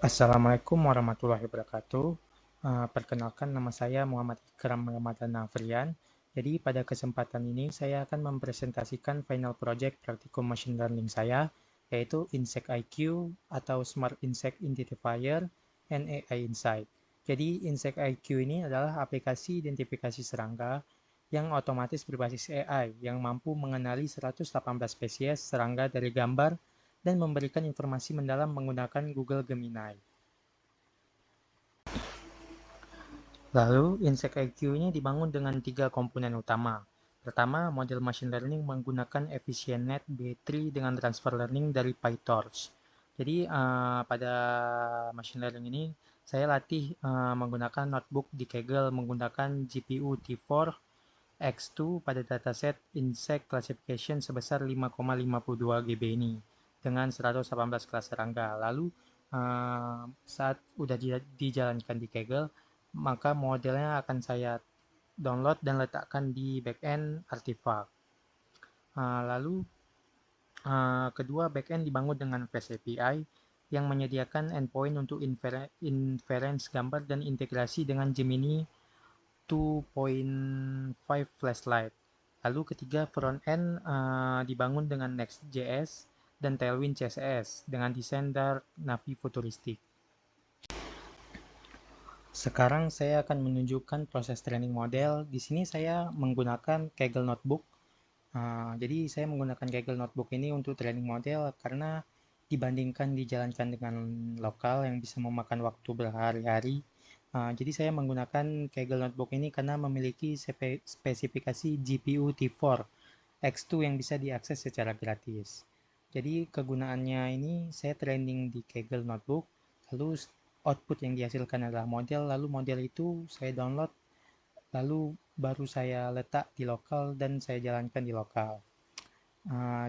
Assalamualaikum warahmatullahi wabarakatuh. Perkenalkan, nama saya Muhammad Ikram Ramadan Afrian. Jadi pada kesempatan ini saya akan mempresentasikan final project praktikum machine learning saya, yaitu Insect IQ atau Smart Insect Identifier and AI Insight. Jadi Insect IQ ini adalah aplikasi identifikasi serangga yang otomatis berbasis AI yang mampu mengenali 118 spesies serangga dari gambar dan memberikan informasi mendalam menggunakan Google Gemini. Lalu, Insect IQ ini dibangun dengan tiga komponen utama. Pertama, model machine learning menggunakan EfficientNet B3 dengan transfer learning dari PyTorch. Jadi, pada machine learning ini, saya latih menggunakan notebook di Kaggle menggunakan GPU T4 X2 pada dataset Insect Classification sebesar 5,52 GB ini dengan 118 kelas serangga. Lalu, saat sudah dijalankan di Kaggle, maka modelnya akan saya download dan letakkan di backend artifact. Lalu kedua, backend dibangun dengan Fast API yang menyediakan endpoint untuk inference gambar dan integrasi dengan Gemini 2.5 Flashlight. Lalu ketiga, front-end dibangun dengan Next.js dan Tailwind CSS dengan desain dark Navi futuristik. Sekarang saya akan menunjukkan proses training model. Di sini saya menggunakan Kaggle Notebook. Jadi saya menggunakan Kaggle Notebook ini untuk training model karena dibandingkan dijalankan dengan lokal yang bisa memakan waktu berhari-hari. Jadi saya menggunakan Kaggle Notebook ini karena memiliki spesifikasi GPU T4 X2 yang bisa diakses secara gratis. Jadi kegunaannya ini saya training di Kaggle Notebook, lalu output yang dihasilkan adalah model, lalu model itu saya download, lalu baru saya letak di lokal dan saya jalankan di lokal.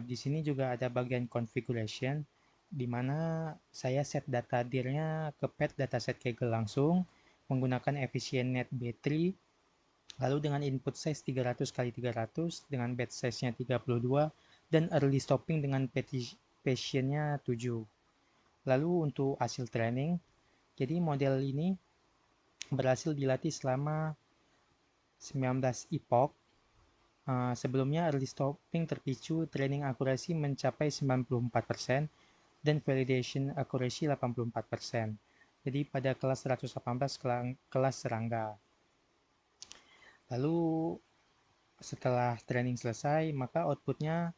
Di sini juga ada bagian configuration, di mana saya set data dirnya ke pet dataset Kaggle langsung menggunakan EfficientNet B3, lalu dengan input size 300 x 300 dengan batch size-nya 32 dan early stopping dengan patientnya 7. Lalu untuk hasil training, jadi model ini berhasil dilatih selama 19 epoch. Sebelumnya early stopping terpicu training akurasi mencapai 94% dan validation accuracy 84%. Jadi pada kelas 118 kelas serangga. Lalu setelah training selesai, maka outputnya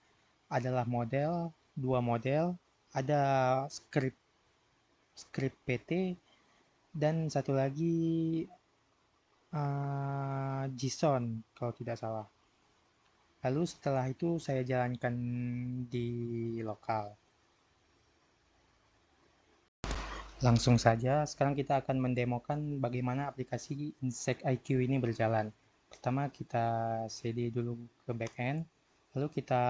adalah dua model, ada script PT, dan satu lagi JSON kalau tidak salah. Lalu setelah itu saya jalankan di lokal. Langsung saja, sekarang kita akan mendemokan bagaimana aplikasi Insect IQ ini berjalan. Pertama kita cd dulu ke backend, lalu kita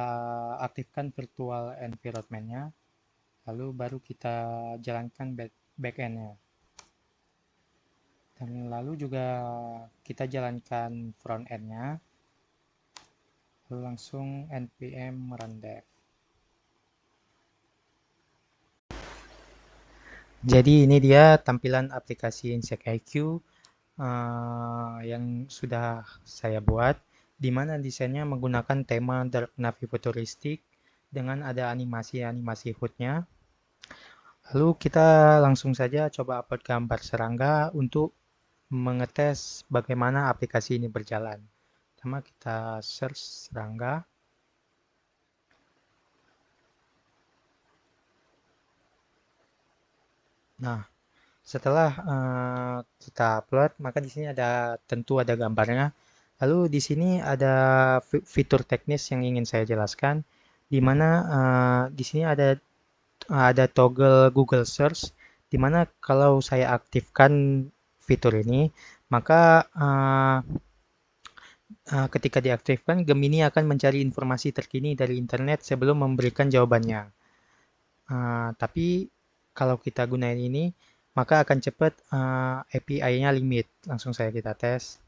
aktifkan virtual environment-nya, lalu baru kita jalankan backend-nya. Dan lalu juga kita jalankan front-end-nya, lalu langsung npm run dev. Jadi ini dia tampilan aplikasi Insect IQ yang sudah saya buat, di mana desainnya menggunakan tema Dark Navy futuristik dengan ada animasi-animasi HUD-nya. Lalu kita langsung saja coba upload gambar serangga untuk mengetes bagaimana aplikasi ini berjalan. Pertama kita search serangga. Nah, setelah kita upload, maka di sini tentu ada gambarnya. Lalu di sini ada fitur teknis yang ingin saya jelaskan, di mana di sini ada toggle Google Search, di mana kalau saya aktifkan fitur ini, maka ketika diaktifkan, Gemini akan mencari informasi terkini dari internet sebelum memberikan jawabannya. Tapi kalau kita gunain ini, maka akan cepat API-nya limit. Langsung saya kita tes.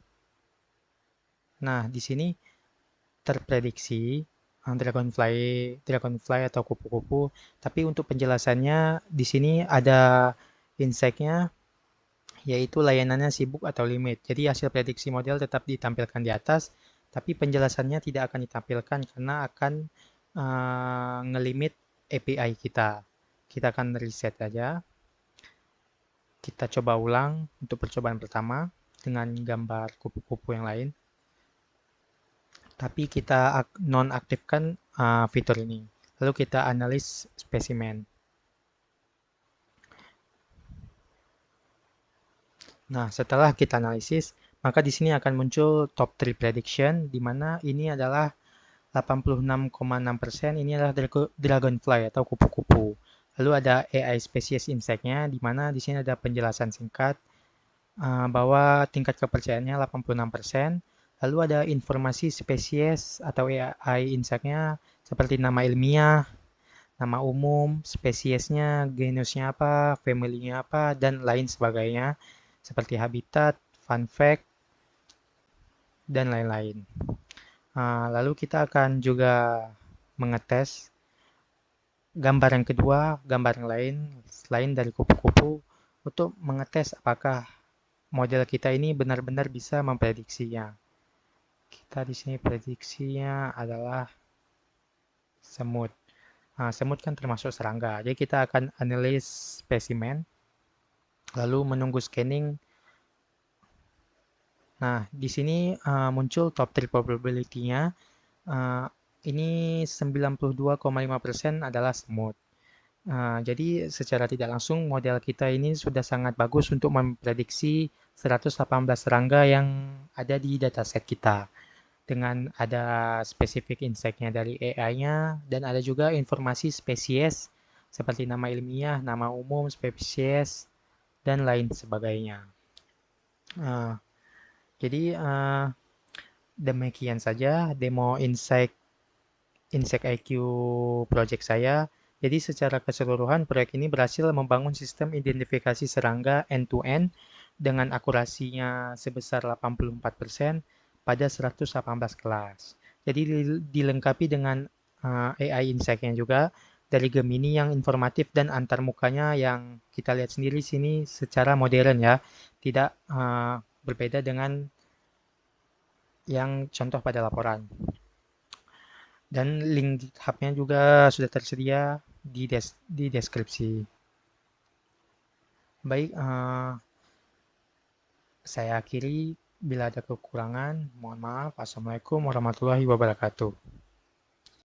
Nah, di sini terprediksi dragonfly atau kupu-kupu. Tapi untuk penjelasannya di sini ada insight-nya yaitu layanannya sibuk atau limit. Jadi hasil prediksi model tetap ditampilkan di atas, tapi penjelasannya tidak akan ditampilkan karena akan ngelimit API kita. Kita akan reset aja. Kita coba ulang untuk percobaan pertama dengan gambar kupu-kupu yang lain. Tapi kita nonaktifkan fitur ini. Lalu kita analis spesimen. Nah, setelah kita analisis, maka di sini akan muncul top 3 prediction, di mana ini adalah 86,6% ini adalah dragonfly atau kupu-kupu. Lalu ada AI species insight-nya, di mana di sini ada penjelasan singkat bahwa tingkat kepercayaannya 86%. Lalu ada informasi spesies atau AI insight-nya seperti nama ilmiah, nama umum, spesiesnya, genusnya apa, family-nya apa, dan lain sebagainya seperti habitat, fun fact, dan lain-lain. Lalu kita akan juga mengetes gambar yang kedua, gambar yang lain selain dari kupu-kupu untuk mengetes apakah model kita ini benar-benar bisa memprediksinya. Kita di sini prediksinya adalah semut. Semut kan termasuk serangga. Jadi kita akan analis spesimen, lalu menunggu scanning. Nah, di sini muncul top 3 probability-nya. Ini 92,5% adalah semut. Jadi secara tidak langsung model kita ini sudah sangat bagus untuk memprediksi 118 serangga yang ada di dataset kita. Dengan ada spesifik insight-nya dari AI-nya dan ada juga informasi spesies seperti nama ilmiah, nama umum, spesies, dan lain sebagainya. Uh, jadi demikian saja demo Insect IQ project saya. Jadi secara keseluruhan proyek ini berhasil membangun sistem identifikasi serangga end-to-end dengan akurasinya sebesar 84% pada 118 kelas. Jadi dilengkapi dengan AI Insight-nya juga dari Gemini yang informatif dan antarmukanya yang kita lihat sendiri sini secara modern ya, tidak berbeda dengan yang contoh pada laporan. Dan link GitHub-nya juga sudah tersedia di deskripsi. Baik, saya akhiri. Bila ada kekurangan, mohon maaf. Assalamualaikum warahmatullahi wabarakatuh.